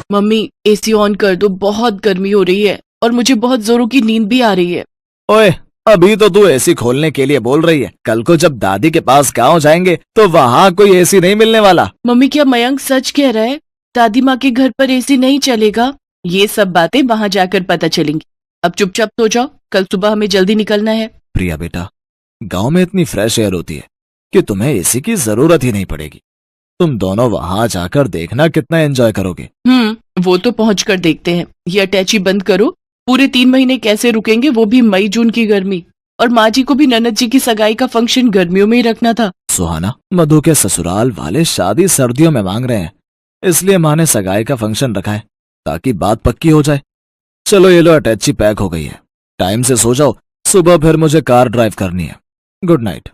Mummy AC on कर दो, बहुत गर्मी हो रही है और मुझे बहुत जोरों की नींद भी आ रही है। ओए, अभी तो तू एसी खोलने के लिए बोल रही है, कल को जब दादी के पास गांव जाएंगे तो वहाँ कोई एसी नहीं मिलने वाला। मम्मी क्या मयंक सच कह रहा है? दादी माँ के घर पर एसी नहीं चलेगा? ये सब बातें वहाँ जाकर पता चलेंगी। अब चुपचाप सो जाओ, कल सुबह हमें जल्दी निकलना है। प्रिया बेटा, गांव में इतनी फ्रेश एयर होती है कि तुम्हें एसी की जरूरत ही नहीं पड़ेगी। तुम दोनों वहां जाकर देखना कितना एंजॉय करोगे। वो तो पहुंचकर देखते हैं। ये अटैची बंद करो। पूरे 3 महीने कैसे रुकेंगे, वो भी मई जून की गर्मी। और माँ जी को भी ननद जी की सगाई का फंक्शन गर्मियों में ही रखना था। सुहाना, मधु के ससुराल वाले शादी सर्दियों में मांग रहे हैं, इसलिए माँ ने सगाई का फंक्शन रखा है ताकि बात पक्की हो जाए। चलो ये लो, अटैची पैक हो गई है। टाइम से सो जाओ, सुबह फिर मुझे कार ड्राइव करनी है। Good night.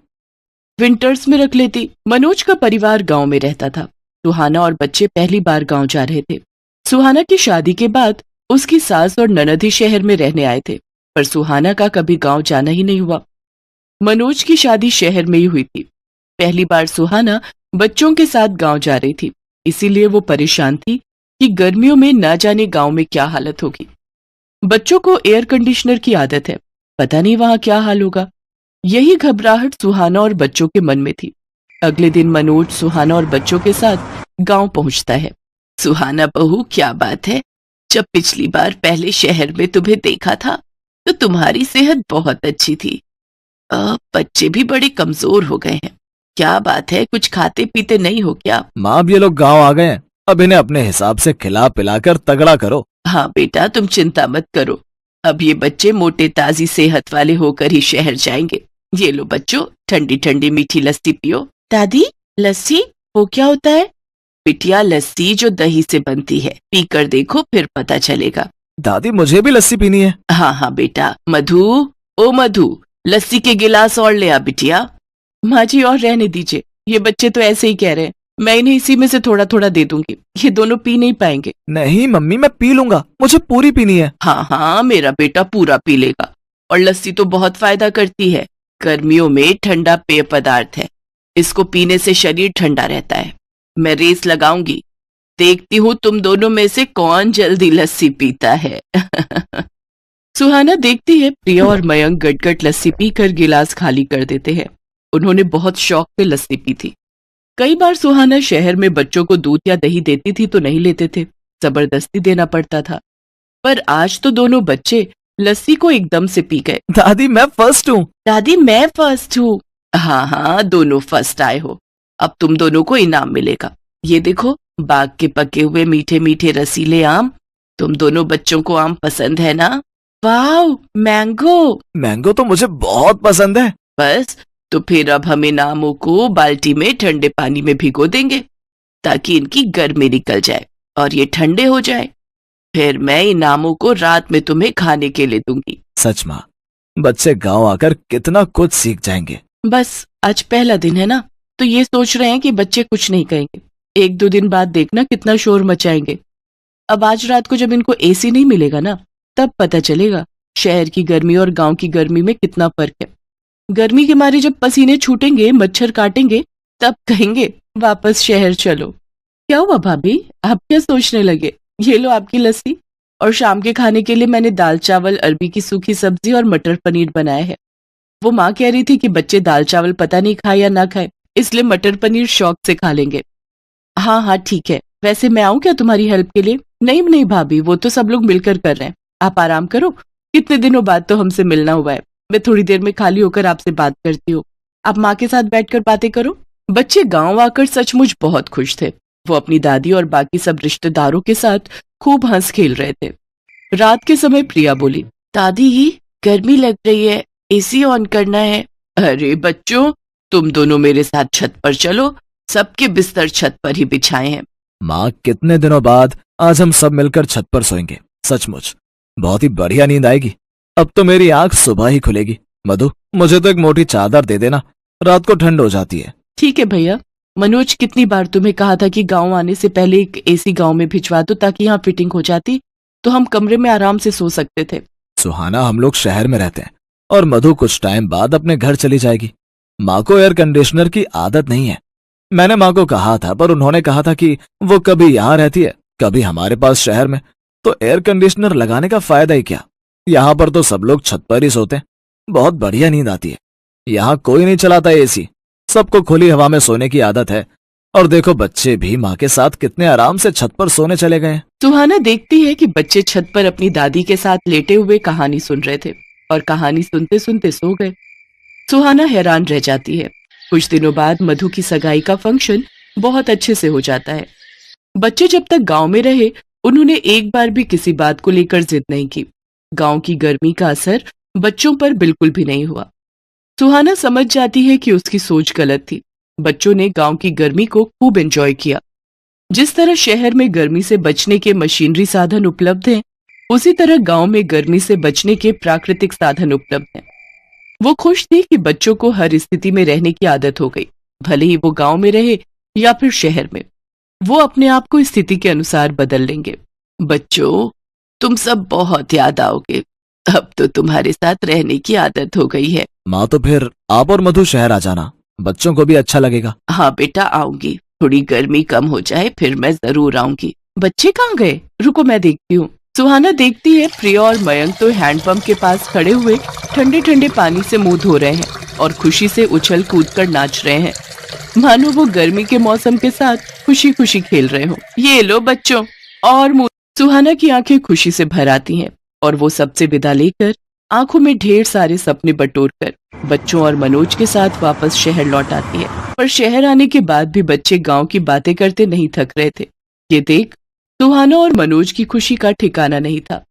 विंटर्स में रख लेती। मनोज का परिवार गांव में रहता था। सुहाना और बच्चे पहली बार गांव जा रहे थे। सुहाना की शादी के बाद उसकी सास और ननद ही शहर में रहने आए थे, पर सुहाना का कभी गांव जाना ही नहीं हुआ। मनोज की शादी शहर में ही हुई थी। पहली बार सुहाना बच्चों के साथ गांव जा रही थी, इसीलिए वो परेशान थी कि गर्मियों में ना जाने गांव में क्या हालत होगी। बच्चों को एयर कंडीशनर की आदत है, पता नहीं वहां क्या हाल होगा। यही घबराहट सुहाना और बच्चों के मन में थी। अगले दिन मनोज सुहाना और बच्चों के साथ गांव पहुंचता है। सुहाना बहू, क्या बात है? जब पिछली बार पहले शहर में तुम्हें देखा था तो तुम्हारी सेहत बहुत अच्छी थी। बच्चे भी बड़े कमजोर हो गए हैं। क्या बात है, कुछ खाते पीते नहीं हो क्या? माँ, अब ये लोग गांव आ गए हैं, अब इन्हें अपने हिसाब से खिला पिलाकर तगड़ा करो। हाँ बेटा, तुम चिंता मत करो। अब ये बच्चे मोटे ताजी सेहत वाले होकर ही शहर जाएंगे। ये लो बच्चों, ठंडी ठंडी मीठी लस्सी पियो। दादी, लस्सी वो क्या होता है? बिटिया, लस्सी जो दही से बनती है, पीकर देखो फिर पता चलेगा। दादी, मुझे भी लस्सी पीनी है। हाँ हाँ बेटा। मधु, ओ मधु, लस्सी के गिलास और ले आ बिटिया। माँ जी, और रहने दीजिए, ये बच्चे तो ऐसे ही कह रहे हैं। मैं इन्हें इसी में से थोड़ा थोड़ा दे दूंगी, ये दोनों पी नहीं पाएंगे। नहीं मम्मी, मैं पी लूंगा, मुझे पूरी पीनी है। हाँ हाँ, मेरा बेटा पूरा पी लेगा। और लस्सी तो बहुत फायदा करती है। गर्मियों में ठंडा पेय पदार्थ है, इसको पीने से शरीर ठंडा रहता है। मैं रेस लगाऊंगी, देखती हूँ तुम दोनों में से कौन जल्दी लस्सी पीता है। सुहाना देखती है प्रिया और मयंक गटगट लस्सी पीकर गिलास खाली कर देते हैं। उन्होंने बहुत शौक से लस्सी पी थी। कई बार सुहाना शहर में बच्चों को दूध या दही देती थी तो नहीं लेते थे, जबरदस्ती देना पड़ता था। पर आज तो दोनों बच्चे लस्सी को एकदम से पी गए। दादी, मैं फर्स्ट हूँ। दादी, मैं फर्स्ट हूँ। हाँ हाँ, दोनों फर्स्ट आए हो। अब तुम दोनों को इनाम मिलेगा। ये देखो, बाग के पके हुए मीठे मीठे रसीले आम। तुम दोनों बच्चों को आम पसंद है ना? वाह, मैंगो। मैंगो तो मुझे बहुत पसंद है। बस, तो फिर अब हम इन आमों को बाल्टी में ठंडे पानी में भिगो देंगे ताकि इनकी गर्मी निकल जाए और ये ठंडे हो जाए। फिर मैं इन आमों को रात में तुम्हें खाने के लिए दूंगी। सच माँ, बच्चे गांव आकर कितना कुछ सीख जाएंगे। बस आज पहला दिन है ना, तो ये सोच रहे हैं कि बच्चे कुछ नहीं कहेंगे। 1-2 दिन बाद देखना कितना शोर मचाएंगे। अब आज रात को जब इनको एसी नहीं मिलेगा ना, तब पता चलेगा शहर की गर्मी और गांव की गर्मी में कितना फर्क है। गर्मी के मारे जब पसीने छूटेंगे, मच्छर काटेंगे, तब कहेंगे वापस शहर चलो। क्या हुआ भाभी, आप क्या सोचने लगे? ये लो आपकी लस्सी। और शाम के खाने के लिए मैंने दाल चावल, अरबी की सूखी सब्जी और मटर पनीर बनाया है। वो माँ कह रही थी कि बच्चे दाल चावल पता नहीं खाए या ना खाए, इसलिए मटर पनीर शौक से खा लेंगे। हाँ हाँ ठीक है, वैसे मैं आऊँ क्या तुम्हारी हेल्प के लिए? नहीं नहीं भाभी, वो तो सब लोग मिलकर कर रहे हैं, आप आराम करो। कितने दिनों बाद तो हमसे मिलना हुआ है। मैं थोड़ी देर में खाली होकर आपसे बात करती हूँ, आप माँ के साथ बैठकर बातें करो। बच्चे गांव आकर सचमुच बहुत खुश थे। वो अपनी दादी और बाकी सब रिश्तेदारों के साथ खूब हंस खेल रहे थे। रात के समय प्रिया बोली, दादी ही गर्मी लग रही है, एसी ऑन करना है। अरे बच्चों, तुम दोनों मेरे साथ छत पर चलो, सबके बिस्तर छत पर ही बिछाए हैं। माँ, कितने दिनों बाद आज हम सब मिलकर छत पर सोएंगे। सचमुच बहुत ही बढ़िया नींद आएगी। अब तो मेरी आंख सुबह ही खुलेगी। मधु, मुझे तो एक मोटी चादर दे देना, रात को ठंड हो जाती है। ठीक है भैया। मनोज, कितनी बार तुम्हें कहा था कि गांव आने से पहले एक एसी गांव में भिजवा दो ताकि यहाँ फिटिंग हो जाती तो हम कमरे में आराम से सो सकते थे। सुहाना, हम लोग शहर में रहते हैं और मधु कुछ टाइम बाद अपने घर चली जाएगी। माँ को एयर कंडीशनर की आदत नहीं है। मैंने माँ को कहा था, पर उन्होंने कहा था कि वो कभी यहाँ रहती है कभी हमारे पास शहर में तो एयर कंडीशनर लगाने का फायदा ही क्या। यहाँ पर तो सब लोग छत पर ही सोते हैं, बहुत बढ़िया नींद आती है। यहाँ कोई नहीं चलाता एसी, सबको खुली हवा में सोने की आदत है। और देखो बच्चे भी माँ के साथ कितने आराम से छत पर सोने चले गए हैं। सुहाना देखती है कि बच्चे छत पर अपनी दादी के साथ लेटे हुए कहानी सुन रहे थे और कहानी सुनते सुनते सो गए। सुहाना हैरान रह जाती है। कुछ दिनों बाद मधु की सगाई का फंक्शन बहुत अच्छे से हो जाता है। बच्चे जब तक गांव में रहे उन्होंने एक बार भी किसी बात को लेकर जिद नहीं की। गांव की गर्मी का असर बच्चों पर बिल्कुल भी नहीं हुआ। सुहाना समझ जाती है कि उसकी सोच गलत थी। बच्चों ने गांव की गर्मी को खूब एंजॉय किया। जिस तरह शहर में गर्मी से बचने के मशीनरी साधन उपलब्ध हैं, उसी तरह गांव में गर्मी से बचने के प्राकृतिक साधन उपलब्ध हैं। वो खुश थी कि बच्चों को हर स्थिति में रहने की आदत हो गई, भले ही वो गांव में रहे या फिर शहर में। वो अपने आप को स्थिति के अनुसार बदल लेंगे। बच्चों, तुम सब बहुत याद आओगे। अब तो तुम्हारे साथ रहने की आदत हो गई है। माँ तो फिर आप और मधु शहर आ जाना, बच्चों को भी अच्छा लगेगा। हाँ बेटा, आऊंगी। थोड़ी गर्मी कम हो जाए फिर मैं जरूर आऊंगी। बच्चे कहाँ गए? रुको मैं देखती हूँ। सुहाना देखती है प्रिया और मयंक तो हैंडपंप के पास खड़े हुए ठंडे ठंडे पानी से मुंह धो रहे हैं और खुशी से उछल कूद कर नाच रहे हैं, मानो वो गर्मी के मौसम के साथ खुशी खुशी खेल रहे हो। ये लो बच्चों और मुंह। सुहाना की आंखें खुशी से भर आती हैं और वो सबसे विदा लेकर आंखों में ढेर सारे सपने बटोरकर बच्चों और मनोज के साथ वापस शहर लौट आती है। पर शहर आने के बाद भी बच्चे गांव की बातें करते नहीं थक रहे थे। ये देख सुहाना और मनोज की खुशी का ठिकाना नहीं था।